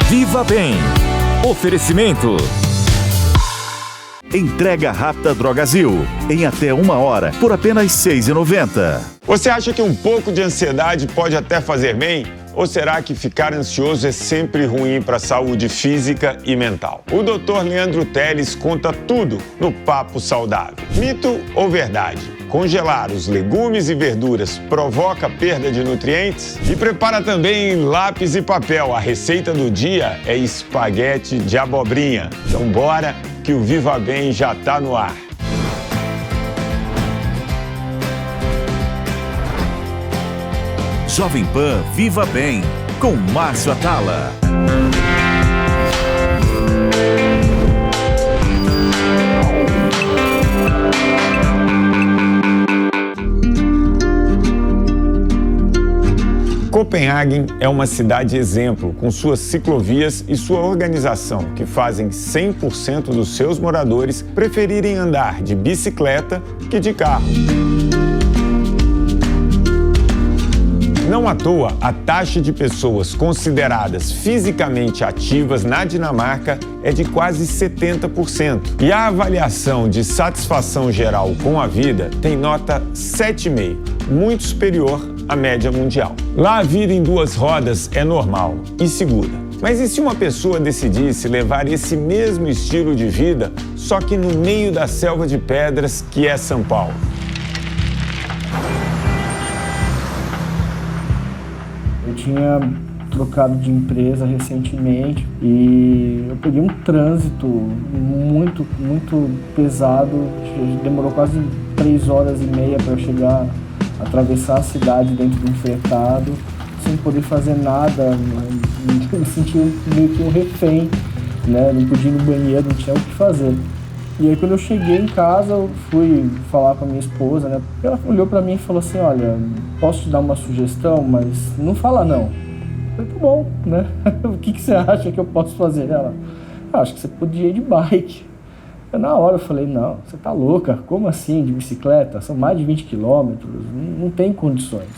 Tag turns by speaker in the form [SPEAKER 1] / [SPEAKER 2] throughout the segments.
[SPEAKER 1] Viva Bem. Oferecimento. Entrega rápida Drogazil. Em até 1 hora, por apenas R$ 6,90.
[SPEAKER 2] Você acha que um pouco de ansiedade pode até fazer bem? Ou será que ficar ansioso é sempre ruim para a saúde física e mental? O Dr. Leandro Teles conta tudo no Papo Saudável. Mito ou verdade? Congelar os legumes e verduras provoca perda de nutrientes? E prepara também lápis e papel. A receita do dia é espaguete de abobrinha. Então bora que o Viva Bem já está no ar.
[SPEAKER 1] Jovem Pan Viva Bem, com Márcio Atala.
[SPEAKER 2] Copenhague é uma cidade exemplo, com suas ciclovias e sua organização, que fazem 100% dos seus moradores preferirem andar de bicicleta que de carro. Não à toa, a taxa de pessoas consideradas fisicamente ativas na Dinamarca é de quase 70%. E a avaliação de satisfação geral com a vida tem nota 7,5, muito superior à média mundial. Lá a vida em 2 rodas é normal e segura. Mas e se uma pessoa decidisse levar esse mesmo estilo de vida, só que no meio da selva de pedras que é São Paulo?
[SPEAKER 3] Eu tinha trocado de empresa recentemente e eu peguei um trânsito muito pesado. Demorou quase 3 horas e meia para eu chegar, atravessar a cidade dentro de um fretado, sem poder fazer nada. Me senti meio que um refém, né? Não podia ir no banheiro, não tinha o que fazer. E aí quando eu cheguei em casa, eu fui falar com a minha esposa, né? Ela olhou pra mim e falou assim, olha, posso te dar uma sugestão, mas não fala não. Eu falei, tá bom, né? O que você acha que eu posso fazer? Ela, acho que você podia ir de bike. Na hora eu falei, não, você tá louca, como assim, de bicicleta? São mais de 20 quilômetros, não tem condições.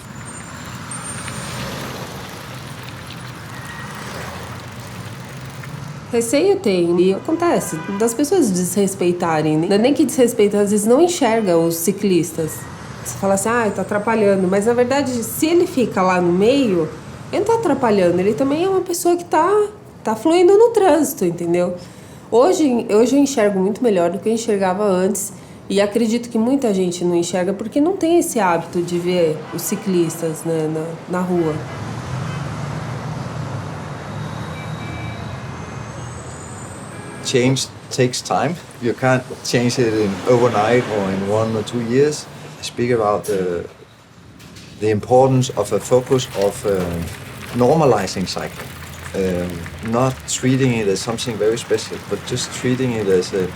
[SPEAKER 4] Receio tem, e acontece, das pessoas desrespeitarem, não é nem que desrespeitam, às vezes não enxerga os ciclistas. Você fala assim, tá atrapalhando, mas na verdade, se ele fica lá no meio, ele não tá atrapalhando, ele também é uma pessoa que tá fluindo no trânsito, entendeu? Hoje eu enxergo muito melhor do que eu enxergava antes, e acredito que muita gente não enxerga porque não tem esse hábito de ver os ciclistas, né, na rua.
[SPEAKER 5] Change takes time. You can't change it in overnight or in 1 or 2 years. I speak about the importance of a focus of normalizing cycling. Not treating it as something very special, but just treating it as a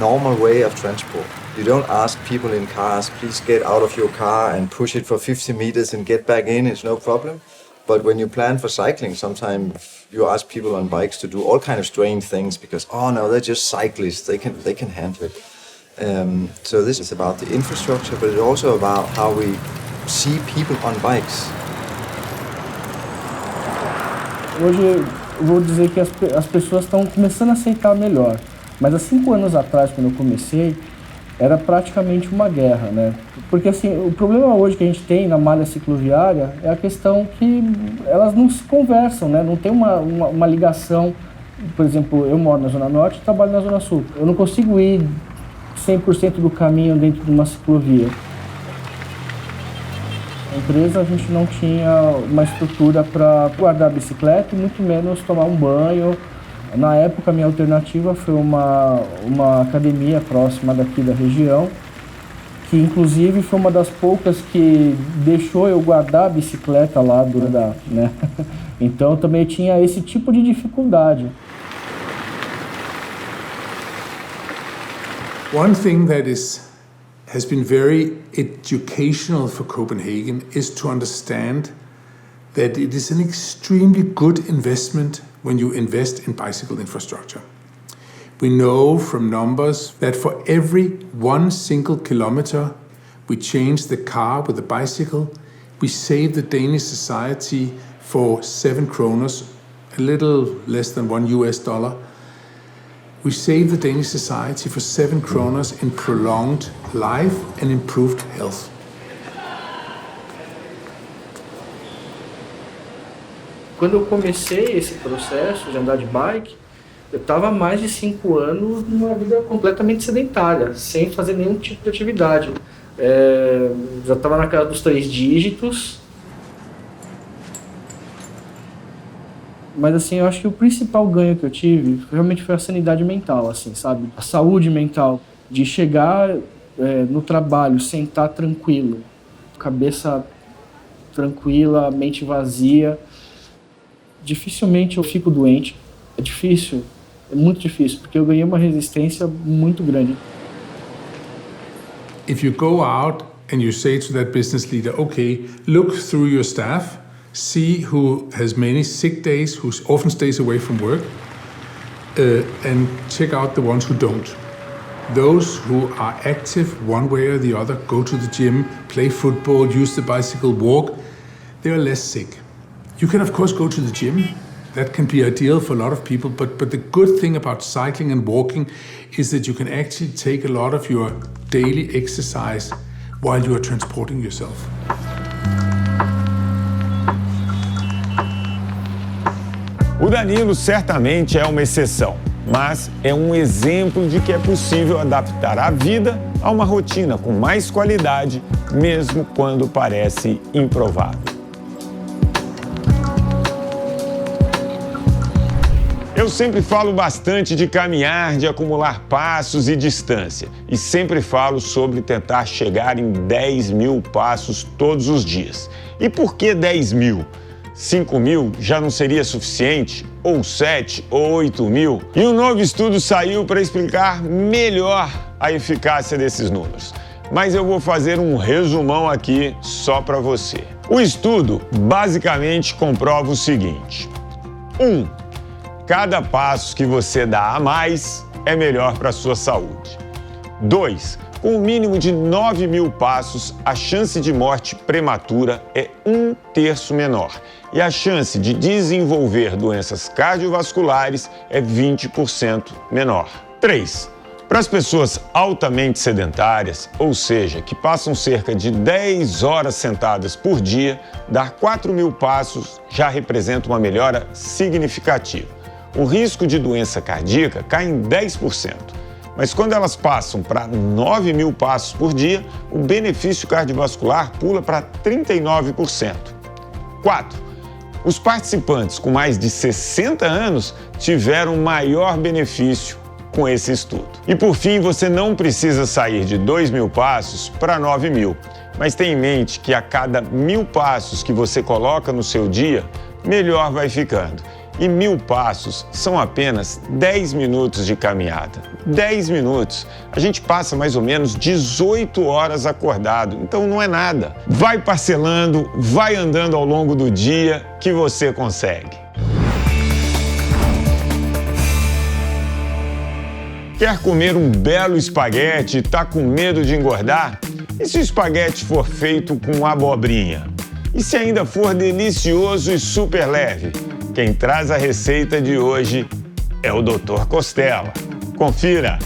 [SPEAKER 5] normal way of transport. You don't ask people in cars, please get out of your car and push it for 50 meters and get back in, it's no problem. But when you plan for cycling, sometimes you ask people on bikes to do all kind of strange things because, oh no, they're just cyclists, they can handle it. So this is about the infrastructure, but it's also about how we see people on bikes.
[SPEAKER 3] Hoje eu vou dizer que as pessoas estão começando a aceitar melhor, mas há 5 anos atrás, quando eu comecei, era praticamente uma guerra, né? Porque assim, o problema hoje que a gente tem na malha cicloviária é a questão que elas não se conversam, né? Não tem uma ligação. Por exemplo, eu moro na Zona Norte e trabalho na Zona Sul. Eu não consigo ir 100% do caminho dentro de uma ciclovia. Na empresa a gente não tinha uma estrutura para guardar a bicicleta e muito menos tomar um banho. Na época, a minha alternativa foi uma academia próxima daqui da região, que inclusive foi uma das poucas que deixou eu guardar a bicicleta lá durante, né? Então também tinha esse tipo de dificuldade.
[SPEAKER 6] One thing that has been very educational for Copenhagen is to understand that it is an extremely good investment when you invest in bicycle infrastructure. We know from numbers that for every 1 single kilometer we change the car with the bicycle, we save the Danish society for 7 kroners a little less than $1, we save the Danish society for 7 kroner in prolonged life and improved health.
[SPEAKER 3] Quando eu comecei esse processo de andar de bike, eu estava há mais de 5 anos numa vida completamente sedentária, sem fazer nenhum tipo de atividade. Já estava na casa dos 3 dígitos. Mas assim, eu acho que o principal ganho que eu tive realmente foi a sanidade mental, assim, sabe? A saúde mental, de chegar no trabalho, sentar tranquilo, cabeça tranquila, mente vazia. Dificilmente eu fico doente. É difícil, é muito difícil, porque eu ganhei uma resistência muito grande.
[SPEAKER 6] If you go out and you say to that business leader, okay, look through your staff, see who has many sick days, who often stays away from work, and check out the ones who don't. Those who are active one way or the other, go to the gym, play football, use the bicycle, walk, they are less sick. You can of course go to the gym. That can be ideal for a lot of people, but the good thing about cycling and walking is that you can actually take a lot of your daily exercise while you are transporting yourself.
[SPEAKER 2] O Danilo certamente é uma exceção, mas é um exemplo de que é possível adaptar a vida a uma rotina com mais qualidade, mesmo quando parece improvável. Eu sempre falo bastante de caminhar, de acumular passos e distância. E sempre falo sobre tentar chegar em 10 mil passos todos os dias. E por que 10 mil? 5 mil já não seria suficiente? Ou 7 ou 8 mil? E um novo estudo saiu para explicar melhor a eficácia desses números. Mas eu vou fazer um resumão aqui só para você. O estudo basicamente comprova o seguinte. 1. Cada passo que você dá a mais é melhor para a sua saúde. 2. Com um mínimo de 9 mil passos, a chance de morte prematura é 1/3 menor e a chance de desenvolver doenças cardiovasculares é 20% menor. 3. Para as pessoas altamente sedentárias, ou seja, que passam cerca de 10 horas sentadas por dia, dar 4 mil passos já representa uma melhora significativa. O risco de doença cardíaca cai em 10%, mas quando elas passam para 9 mil passos por dia, o benefício cardiovascular pula para 39%. 4. Os participantes com mais de 60 anos tiveram maior benefício com esse estudo. E por fim, você não precisa sair de 2 mil passos para 9 mil, mas tenha em mente que a cada 1.000 passos que você coloca no seu dia, melhor vai ficando. E 1.000 passos são apenas 10 minutos de caminhada. 10 minutos. A gente passa mais ou menos 18 horas acordado, então não é nada. Vai parcelando, vai andando ao longo do dia que você consegue. Quer comer um belo espaguete e tá com medo de engordar? E se o espaguete for feito com abobrinha? E se ainda for delicioso e super leve? Quem traz a receita de hoje é o Dr. Costella. Confira!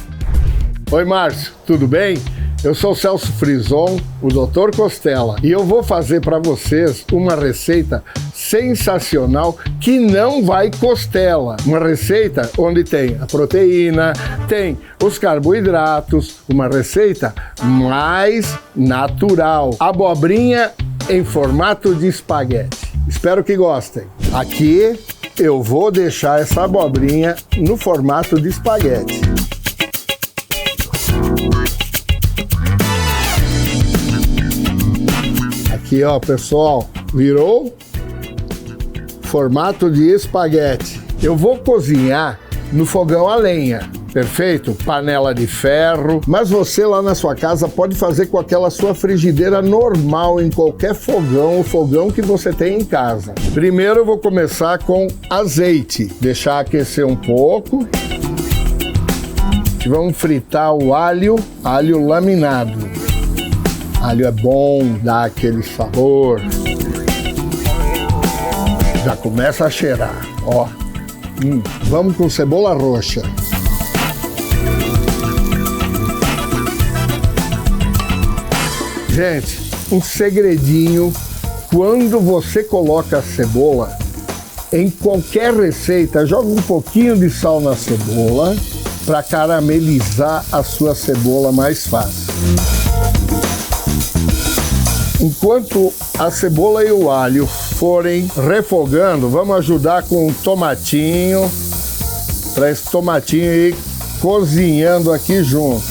[SPEAKER 7] Oi, Márcio, tudo bem? Eu sou o Celso Frison, o Dr. Costella, e eu vou fazer para vocês uma receita sensacional que não vai costela. Uma receita onde tem a proteína, tem os carboidratos, uma receita mais natural. Abobrinha em formato de espaguete. Espero que gostem. Aqui eu vou deixar essa abobrinha no formato de espaguete. Aqui, ó, pessoal, virou formato de espaguete. Eu vou cozinhar no fogão a lenha. Perfeito? Panela de ferro. Mas você lá na sua casa pode fazer com aquela sua frigideira normal em qualquer fogão, o fogão que você tem em casa. Primeiro eu vou começar com azeite. Deixar aquecer um pouco. E vamos fritar o alho laminado. Alho é bom, dá aquele sabor. Já começa a cheirar, ó. Vamos com cebola roxa. Gente, um segredinho, quando você coloca a cebola, em qualquer receita, joga um pouquinho de sal na cebola para caramelizar a sua cebola mais fácil. Enquanto a cebola e o alho forem refogando, vamos ajudar com um tomatinho, para esse tomatinho ir cozinhando aqui junto.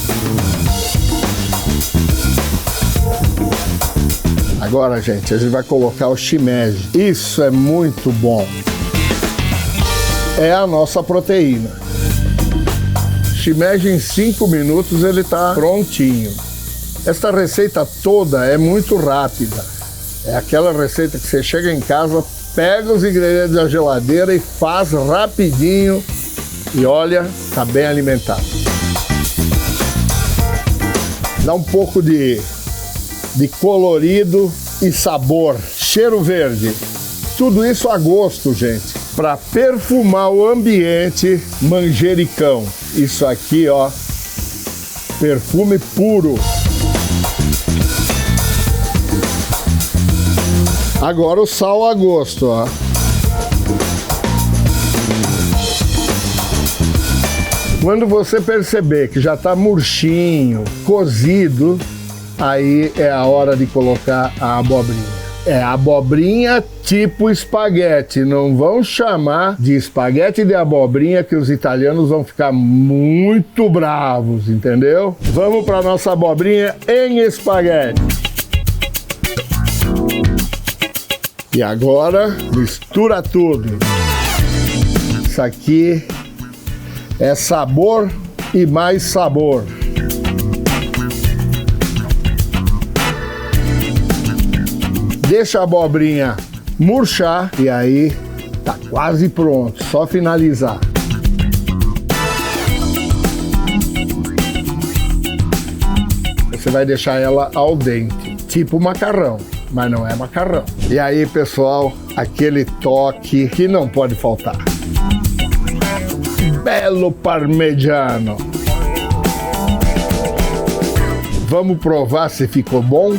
[SPEAKER 7] Agora, gente, a gente vai colocar o shimeji. Isso é muito bom. É a nossa proteína. Shimeji em 5 minutos ele está prontinho. Esta receita toda é muito rápida. É aquela receita que você chega em casa, pega os ingredientes da geladeira e faz rapidinho. E olha, tá bem alimentado. Dá um pouco de colorido e sabor. Cheiro verde. Tudo isso a gosto, gente. Para perfumar o ambiente, manjericão. Isso aqui, ó, perfume puro. Agora o sal a gosto, ó. Quando você perceber que já está murchinho, cozido, aí é a hora de colocar a abobrinha. É abobrinha tipo espaguete. Não vão chamar de espaguete de abobrinha que os italianos vão ficar muito bravos, entendeu? Vamos para nossa abobrinha em espaguete. E agora mistura tudo. Isso aqui é sabor e mais sabor. Deixa a abobrinha murchar e aí tá quase pronto, só finalizar. Você vai deixar ela al dente, tipo macarrão, mas não é macarrão. E aí, pessoal, aquele toque que não pode faltar. Belo parmegiano. Vamos provar se ficou bom?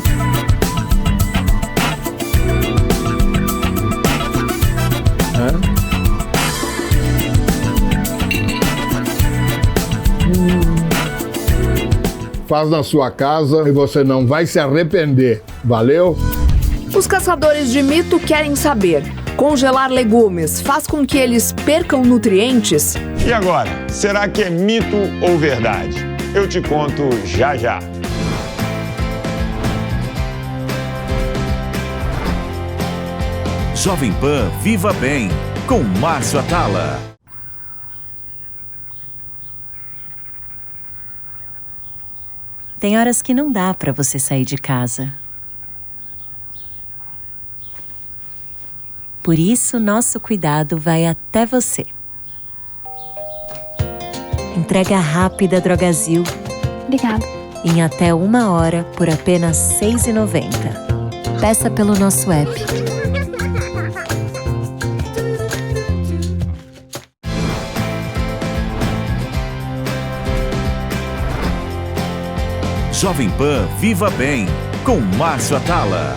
[SPEAKER 7] Faz na sua casa e você não vai se arrepender. Valeu?
[SPEAKER 8] Os caçadores de mito querem saber: congelar legumes faz com que eles percam nutrientes?
[SPEAKER 2] E agora, será que é mito ou verdade? Eu te conto já já.
[SPEAKER 1] Jovem Pan Viva Bem, com Márcio Atala.
[SPEAKER 9] Tem horas que não dá para você sair de casa. Por isso, nosso cuidado vai até você. Entrega rápida Drogazil.
[SPEAKER 10] Obrigada.
[SPEAKER 9] Em até 1 hora por apenas R$ 6,90. Peça pelo nosso app.
[SPEAKER 1] Jovem Pan Viva Bem, com Márcio Atala.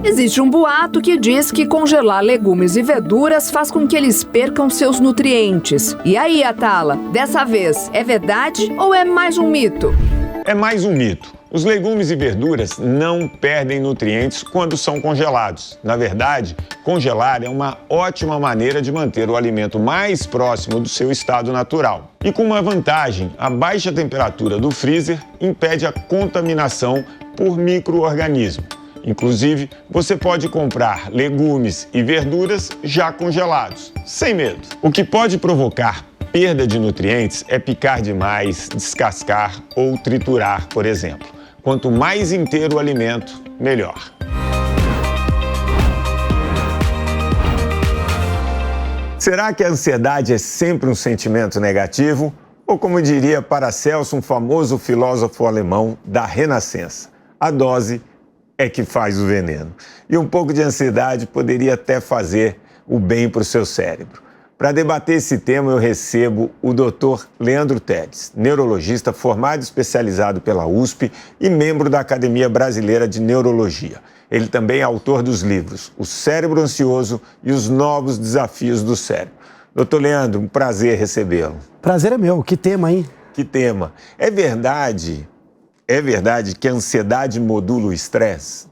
[SPEAKER 8] Existe um boato que diz que congelar legumes e verduras faz com que eles percam seus nutrientes. E aí, Atala, dessa vez, é verdade ou é mais um mito?
[SPEAKER 2] É mais um mito. Os legumes e verduras não perdem nutrientes quando são congelados. Na verdade, congelar é uma ótima maneira de manter o alimento mais próximo do seu estado natural. E com uma vantagem, a baixa temperatura do freezer impede a contaminação por micro-organismos. Inclusive, você pode comprar legumes e verduras já congelados, sem medo. O que pode provocar perda de nutrientes é picar demais, descascar ou triturar, por exemplo. Quanto mais inteiro o alimento, melhor. Será que a ansiedade é sempre um sentimento negativo? Ou, como diria Paracelso, um famoso filósofo alemão da Renascença, a dose é que faz o veneno. E um pouco de ansiedade poderia até fazer o bem para o seu cérebro. Para debater esse tema, eu recebo o Dr. Leandro Tedes, neurologista formado e especializado pela USP e membro da Academia Brasileira de Neurologia. Ele também é autor dos livros O Cérebro Ansioso e Os Novos Desafios do Cérebro. Dr. Leandro, um prazer recebê-lo.
[SPEAKER 10] Prazer é meu. Que tema, hein?
[SPEAKER 2] Que tema. É verdade que a ansiedade modula o estresse?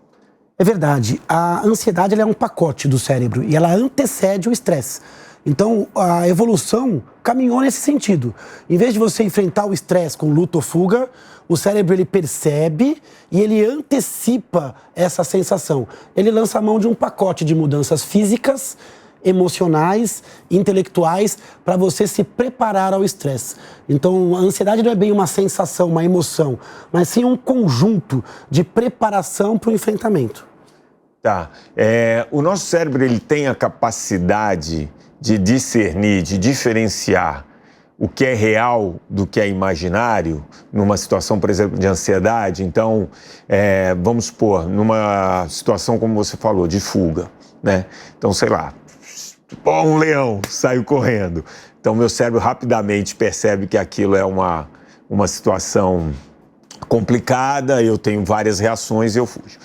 [SPEAKER 10] É verdade. A ansiedade ela é um pacote do cérebro e ela antecede o estresse. Então, a evolução caminhou nesse sentido. Em vez de você enfrentar o estresse com luta ou fuga, o cérebro ele percebe e ele antecipa essa sensação. Ele lança a mão de um pacote de mudanças físicas, emocionais, intelectuais, para você se preparar ao estresse. Então, a ansiedade não é bem uma sensação, uma emoção, mas sim um conjunto de preparação para o enfrentamento.
[SPEAKER 2] Tá. O nosso cérebro ele tem a capacidade de discernir, de diferenciar o que é real do que é imaginário, numa situação, por exemplo, de ansiedade. Então, vamos supor, numa situação, como você falou, de fuga, né? Então, sei lá, um leão saiu correndo. Então, meu cérebro rapidamente percebe que aquilo é uma situação complicada, eu tenho várias reações e eu fujo.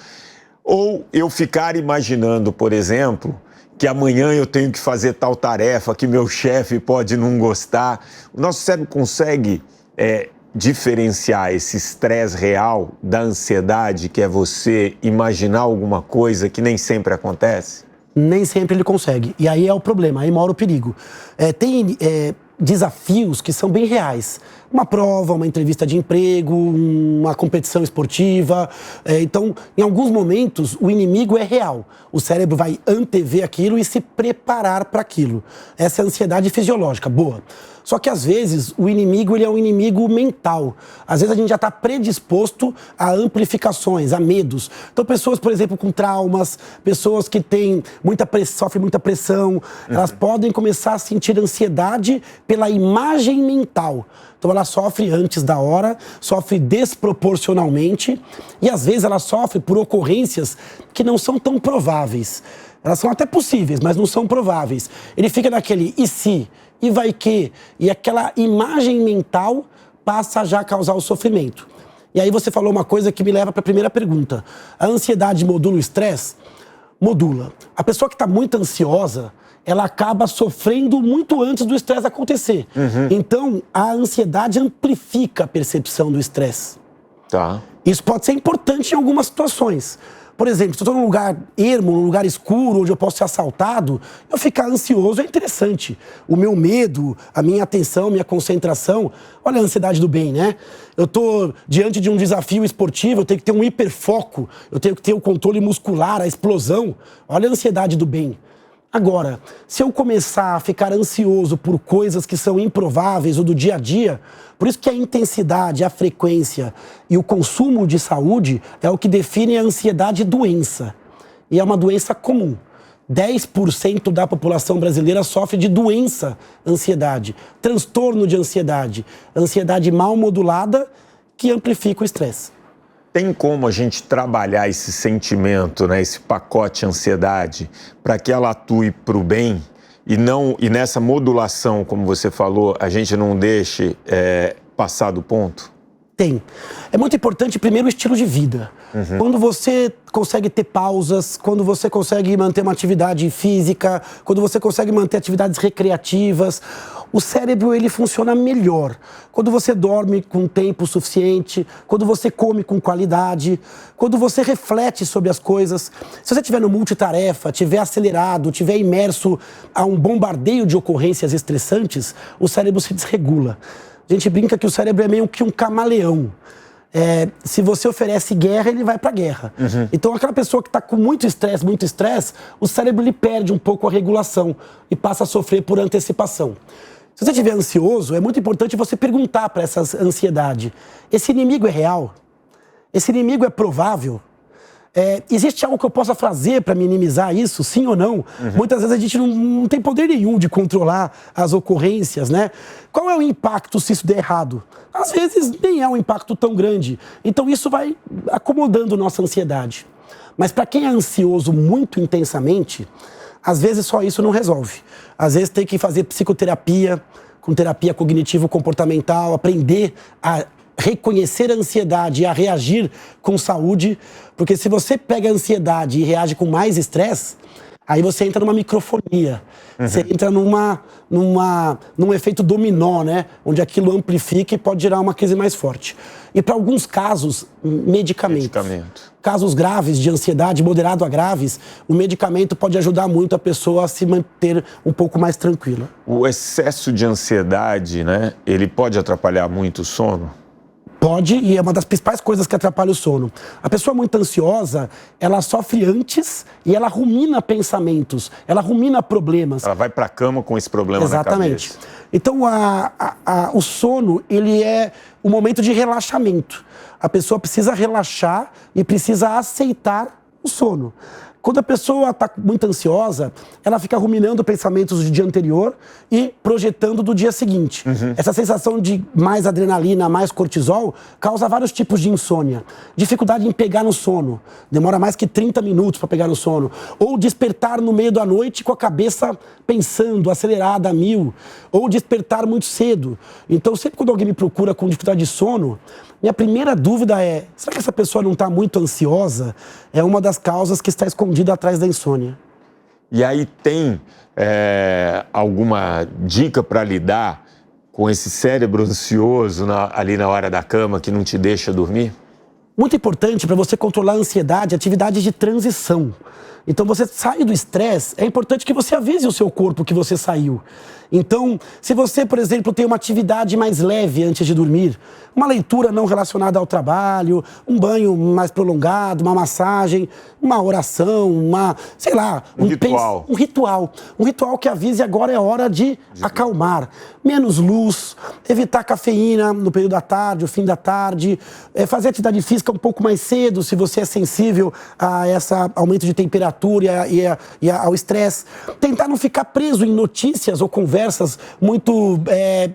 [SPEAKER 2] Ou eu ficar imaginando, por exemplo, que amanhã eu tenho que fazer tal tarefa, que meu chefe pode não gostar. O nosso cérebro consegue diferenciar esse estresse real da ansiedade, que é você imaginar alguma coisa que nem sempre acontece?
[SPEAKER 10] Nem sempre ele consegue. E aí é o problema, aí mora o perigo. Tem desafios que são bem reais. Uma prova, uma entrevista de emprego, uma competição esportiva. Então, em alguns momentos, o inimigo é real. O cérebro vai antever aquilo e se preparar para aquilo. Essa é a ansiedade fisiológica, boa. Só que, às vezes, o inimigo ele é um inimigo mental. Às vezes, a gente já está predisposto a amplificações, a medos. Então, pessoas, por exemplo, com traumas, pessoas que sofrem muita pressão, elas podem começar a sentir ansiedade pela imagem mental. Então, ela sofre antes da hora, sofre desproporcionalmente e, às vezes, ela sofre por ocorrências que não são tão prováveis. Elas são até possíveis, mas não são prováveis. Ele fica naquele e se, e vai que, e aquela imagem mental passa já a causar o sofrimento. E aí você falou uma coisa que me leva para a primeira pergunta. A ansiedade modula o estresse? Modula. A pessoa que está muito ansiosa, ela acaba sofrendo muito antes do estresse acontecer. Então, a ansiedade amplifica a percepção do estresse.
[SPEAKER 2] Tá.
[SPEAKER 10] Isso pode ser importante em algumas situações. Por exemplo, se eu estou num lugar ermo, num lugar escuro, onde eu posso ser assaltado, eu ficar ansioso é interessante. O meu medo, a minha atenção, minha concentração, olha a ansiedade do bem, né? Eu estou diante de um desafio esportivo, eu tenho que ter um hiperfoco, eu tenho que ter o controle muscular, a explosão. Olha a ansiedade do bem. Agora, se eu começar a ficar ansioso por coisas que são improváveis ou do dia a dia, por isso que a intensidade, a frequência e o consumo de saúde é o que define a ansiedade doença. E é uma doença comum. 10% da população brasileira sofre de doença, ansiedade, transtorno de ansiedade mal modulada que amplifica o estresse.
[SPEAKER 2] Tem como a gente trabalhar esse sentimento, né, esse pacote ansiedade, para que ela atue para o bem e nessa modulação, como você falou, a gente não deixe passar do ponto?
[SPEAKER 10] Tem. É muito importante, primeiro, o estilo de vida. Quando você consegue ter pausas, quando você consegue manter uma atividade física, quando você consegue manter atividades recreativas, o cérebro ele funciona melhor. Quando você dorme com tempo suficiente, quando você come com qualidade, quando você reflete sobre as coisas. Se você estiver no multitarefa, estiver acelerado, estiver imerso a um bombardeio de ocorrências estressantes, o cérebro se desregula. A gente brinca que o cérebro é meio que um camaleão. Se você oferece guerra, ele vai para a guerra. Então, aquela pessoa que está com muito estresse, o cérebro lhe perde um pouco a regulação e passa a sofrer por antecipação. Se você estiver ansioso, é muito importante você perguntar para essa ansiedade: esse inimigo é real? Esse inimigo é provável? Existe algo que eu possa fazer para minimizar isso, sim ou não? Muitas vezes a gente não tem poder nenhum de controlar as ocorrências, né? Qual é o impacto se isso der errado? Às vezes nem é um impacto tão grande. Então isso vai acomodando nossa ansiedade. Mas para quem é ansioso muito intensamente, às vezes só isso não resolve. Às vezes tem que fazer psicoterapia, com terapia cognitivo-comportamental, aprender a reconhecer a ansiedade e a reagir com saúde, porque se você pega a ansiedade e reage com mais estresse, aí você entra numa microfonia, você entra num efeito dominó, né? Onde aquilo amplifica e pode gerar uma crise mais forte. E para alguns casos, medicamento. Casos graves de ansiedade, moderado a graves, o medicamento pode ajudar muito a pessoa a se manter um pouco mais tranquila.
[SPEAKER 2] O excesso de ansiedade, né? Ele pode atrapalhar muito o sono?
[SPEAKER 10] Pode, e é uma das principais coisas que atrapalha o sono. A pessoa muito ansiosa, ela sofre antes e ela rumina pensamentos, ela rumina problemas.
[SPEAKER 2] Ela vai para a cama com esse problema na cabeça.
[SPEAKER 10] Então, o sono, ele é um momento de relaxamento. A pessoa precisa relaxar e precisa aceitar o sono. Quando a pessoa está muito ansiosa, ela fica ruminando pensamentos do dia anterior e projetando do dia seguinte. Essa sensação de mais adrenalina, mais cortisol, causa vários tipos de insônia. Dificuldade em pegar no sono. Demora mais que 30 minutos para pegar no sono. Ou despertar no meio da noite com a cabeça pensando, acelerada a 1000. Ou despertar muito cedo. Então, sempre quando alguém me procura com dificuldade de sono, minha primeira dúvida é, será que essa pessoa não está muito ansiosa? É uma das causas que está escondida atrás da insônia.
[SPEAKER 2] E aí tem alguma dica para lidar com esse cérebro ansioso ali na hora da cama que não te deixa dormir?
[SPEAKER 10] Muito importante para você controlar a ansiedade, atividades de transição. Então, você sai do estresse, é importante que você avise o seu corpo que você saiu. Então, se você, por exemplo, tem uma atividade mais leve antes de dormir, uma leitura não relacionada ao trabalho, um banho mais prolongado, uma massagem, uma oração, um ritual. Um ritual que avise agora é hora de acalmar. Menos luz, evitar cafeína no período da tarde, o fim da tarde, fazer atividade física um pouco mais cedo, se você é sensível a esse aumento de temperatura e ao estresse. Tentar não ficar preso em notícias ou conversas muito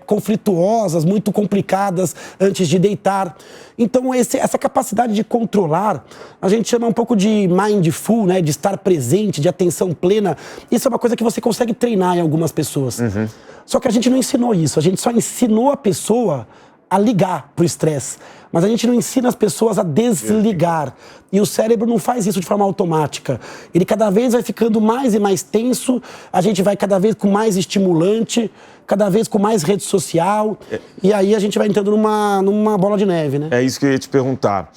[SPEAKER 10] conflituosas, muito complicadas antes de deitar. Então, essa capacidade de controlar, a gente chama um pouco de mindful, né? De estar presente, de atenção plena. Isso é uma coisa que você consegue treinar em algumas pessoas. Só que a gente não ensinou isso, a gente só ensinou a pessoa a ligar pro estresse. Mas a gente não ensina as pessoas a desligar. E o cérebro não faz isso de forma automática. Ele cada vez vai ficando mais e mais tenso, a gente vai cada vez com mais estimulante, cada vez com mais rede social, e aí a gente vai entrando numa bola de neve, né?
[SPEAKER 2] É isso que eu ia te perguntar.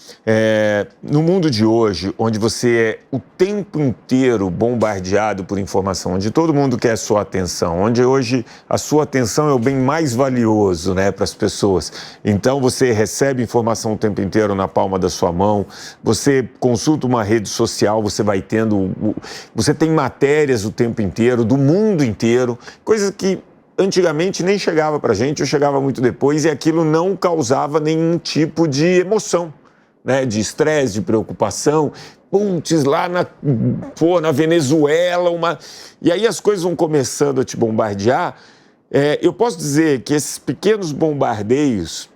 [SPEAKER 2] No mundo de hoje, onde você é o tempo inteiro bombardeado por informação, onde todo mundo quer a sua atenção, onde hoje a sua atenção é o bem mais valioso, né, para as pessoas. Então você recebe informação o tempo inteiro na palma da sua mão, você consulta uma rede social, você tem matérias o tempo inteiro, do mundo inteiro, coisas que antigamente nem chegava pra gente, ou chegava muito depois, e aquilo não causava nenhum tipo de emoção, né? De estresse, de preocupação. Putz, lá na Venezuela, e aí as coisas vão começando a te bombardear. Eu posso dizer que esses pequenos bombardeios,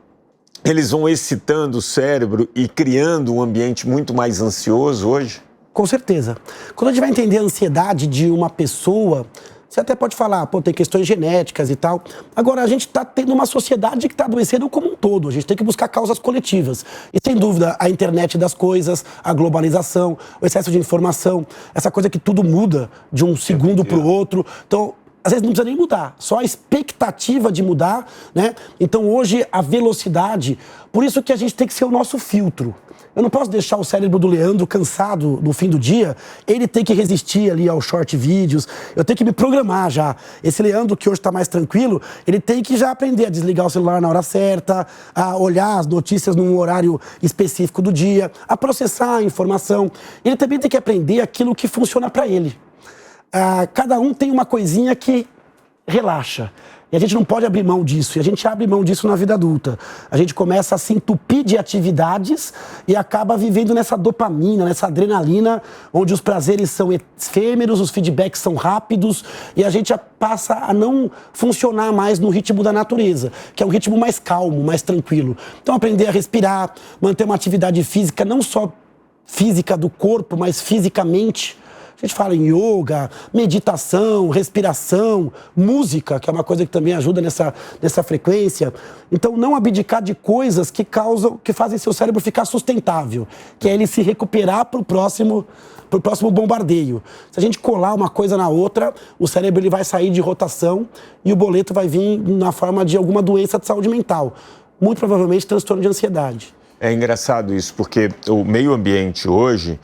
[SPEAKER 2] eles vão excitando o cérebro e criando um ambiente muito mais ansioso hoje?
[SPEAKER 10] Com certeza. Quando a gente vai entender a ansiedade de uma pessoa, você até pode falar, tem questões genéticas e tal. Agora, a gente está tendo uma sociedade que está adoecendo como um todo. A gente tem que buscar causas coletivas. E, sem dúvida, a internet das coisas, a globalização, o excesso de informação, essa coisa que tudo muda de um segundo para o outro. Então, às vezes não precisa nem mudar, só a expectativa de mudar, né? Então, hoje, a velocidade... Por isso que a gente tem que ser o nosso filtro. Eu não posso deixar o cérebro do Leandro cansado no fim do dia, ele tem que resistir ali aos short vídeos, eu tenho que me programar já. Esse Leandro que hoje está mais tranquilo, ele tem que já aprender a desligar o celular na hora certa, a olhar as notícias num horário específico do dia, a processar a informação. Ele também tem que aprender aquilo que funciona para ele. Cada um tem uma coisinha que relaxa. E a gente não pode abrir mão disso, e a gente abre mão disso na vida adulta. A gente começa a se entupir de atividades e acaba vivendo nessa dopamina, nessa adrenalina, onde os prazeres são efêmeros, os feedbacks são rápidos, e a gente passa a não funcionar mais no ritmo da natureza, que é um ritmo mais calmo, mais tranquilo. Então, aprender a respirar, manter uma atividade física não só física do corpo, mas fisicamente. A gente fala em yoga, meditação, respiração, música, que é uma coisa que também ajuda nessa frequência. Então, não abdicar de coisas que fazem seu cérebro ficar sustentável, que é ele se recuperar para o próximo bombardeio. Se a gente colar uma coisa na outra, o cérebro ele vai sair de rotação e o boleto vai vir na forma de alguma doença de saúde mental. Muito provavelmente transtorno de ansiedade.
[SPEAKER 2] É engraçado isso, porque o meio ambiente hoje...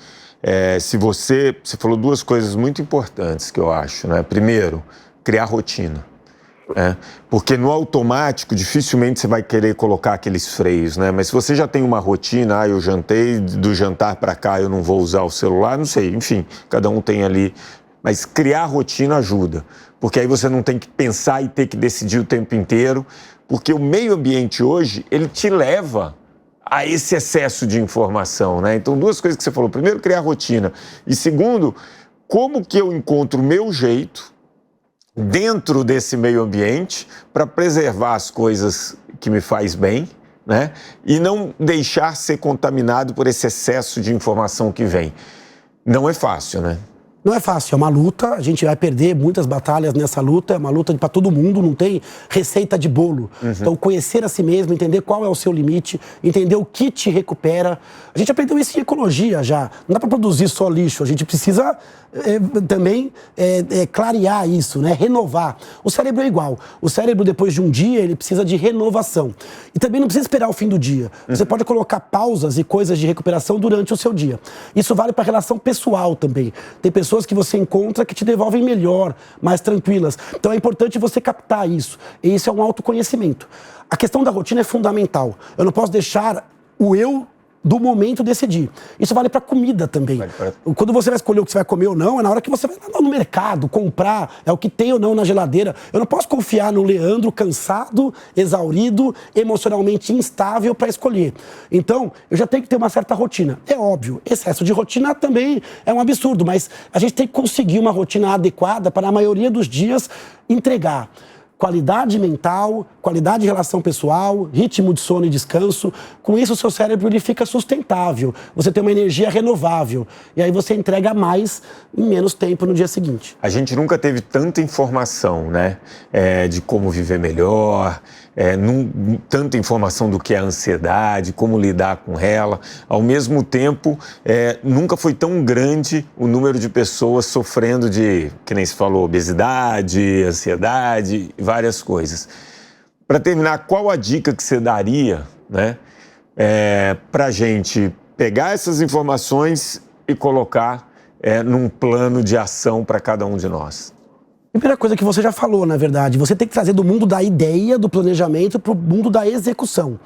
[SPEAKER 2] você falou duas coisas muito importantes que eu acho, né? Primeiro, criar rotina. Porque no automático, dificilmente você vai querer colocar aqueles freios, né? Mas se você já tem uma rotina, eu jantei, do jantar para cá eu não vou usar o celular, não sei, enfim, cada um tem ali. Mas criar rotina ajuda, porque aí você não tem que pensar e ter que decidir o tempo inteiro, porque o meio ambiente hoje, ele te leva a esse excesso de informação, né? Então, duas coisas que você falou. Primeiro, criar rotina. E segundo, como que eu encontro o meu jeito dentro desse meio ambiente para preservar as coisas que me faz bem, né? E não deixar ser contaminado por esse excesso de informação que vem. Não é fácil, né?
[SPEAKER 10] Não é fácil, é uma luta, a gente vai perder muitas batalhas nessa luta, é uma luta para todo mundo, não tem receita de bolo. Então, conhecer a si mesmo, entender qual é o seu limite, entender o que te recupera. A gente aprendeu isso em ecologia já, não dá para produzir só lixo, a gente precisa também clarear isso, né? Renovar. O cérebro é igual, o cérebro depois de um dia, ele precisa de renovação. E também não precisa esperar o fim do dia. Você pode colocar pausas e coisas de recuperação durante o seu dia. Isso vale para a relação pessoal também. Tem pessoas que você encontra que te devolvem melhor, mais tranquilas. Então é importante você captar isso. E isso é um autoconhecimento. A questão da rotina é fundamental. Eu não posso deixar o eu do momento decidir. Isso vale para comida também. Quando você vai escolher o que você vai comer ou não, é na hora que você vai lá no mercado comprar, é o que tem ou não na geladeira. Eu não posso confiar no Leandro cansado, exaurido, emocionalmente instável para escolher. Então, eu já tenho que ter uma certa rotina. É óbvio, excesso de rotina também é um absurdo, mas a gente tem que conseguir uma rotina adequada para, na maioria dos dias, entregar qualidade mental, qualidade de relação pessoal, ritmo de sono e descanso. Com isso, o seu cérebro ele fica sustentável. Você tem uma energia renovável. E aí você entrega mais em menos tempo no dia seguinte.
[SPEAKER 2] A gente nunca teve tanta informação, né? De como viver melhor, tanta informação do que é a ansiedade, como lidar com ela. Ao mesmo tempo, nunca foi tão grande o número de pessoas sofrendo de, que nem se falou, obesidade, ansiedade, várias coisas. Para terminar, qual a dica que você daria, né, para a gente pegar essas informações e colocar num plano de ação para cada um de nós?
[SPEAKER 10] Primeira coisa que você já falou, na verdade, você tem que trazer do mundo da ideia, do planejamento, para o mundo da execução.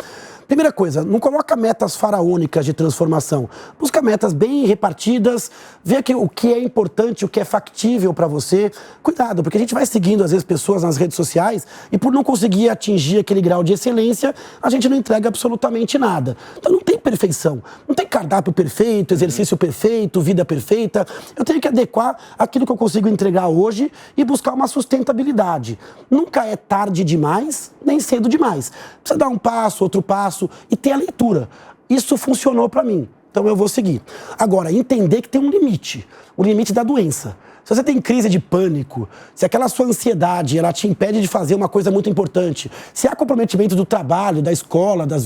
[SPEAKER 10] Primeira coisa, não coloca metas faraônicas de transformação. Busca metas bem repartidas, vê o que é importante, o que é factível para você. Cuidado, porque a gente vai seguindo, às vezes, pessoas nas redes sociais e por não conseguir atingir aquele grau de excelência, a gente não entrega absolutamente nada. Então não tem perfeição, não tem cardápio perfeito, exercício perfeito, vida perfeita. Eu tenho que adequar aquilo que eu consigo entregar hoje e buscar uma sustentabilidade. Nunca é tarde demais, nem cedo demais. Precisa dar um passo, outro passo, e ter a leitura. Isso funcionou para mim, então eu vou seguir. Agora, entender que tem um limite, o limite da doença. Se você tem crise de pânico, se aquela sua ansiedade ela te impede de fazer uma coisa muito importante, se há comprometimento do trabalho, da escola, das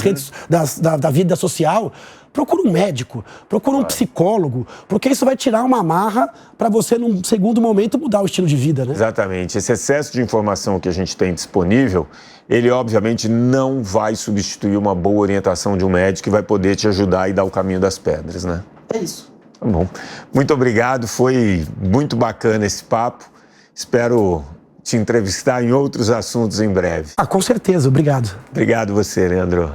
[SPEAKER 10] redes, da vida social, procura um médico, procura um psicólogo, porque isso vai tirar uma amarra para você, num segundo momento, mudar o estilo de vida, né?
[SPEAKER 2] Exatamente. Esse excesso de informação que a gente tem disponível, ele obviamente não vai substituir uma boa orientação de um médico que vai poder te ajudar e dar o caminho das pedras, né?
[SPEAKER 10] É isso.
[SPEAKER 2] Tá bom. Muito obrigado, foi muito bacana esse papo. Espero te entrevistar em outros assuntos em breve.
[SPEAKER 10] Com certeza, obrigado.
[SPEAKER 2] Obrigado você, Leandro.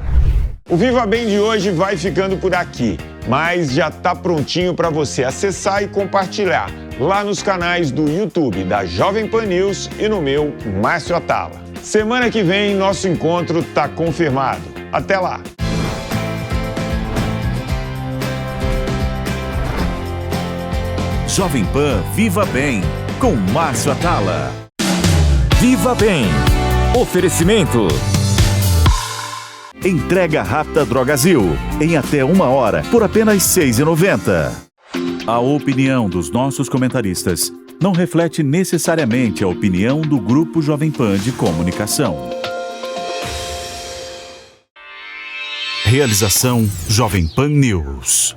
[SPEAKER 2] O Viva Bem de hoje vai ficando por aqui, mas já está prontinho para você acessar e compartilhar lá nos canais do YouTube da Jovem Pan News e no meu, Márcio Atala. Semana que vem, nosso encontro está confirmado. Até lá!
[SPEAKER 1] Jovem Pan Viva Bem, com Márcio Atala.
[SPEAKER 11] Viva Bem. Oferecimento.
[SPEAKER 1] Entrega rápida Drogazil, em até 1 hora, por apenas R$ 6,90. A opinião dos nossos comentaristas não reflete necessariamente a opinião do Grupo Jovem Pan de Comunicação. Realização Jovem Pan News.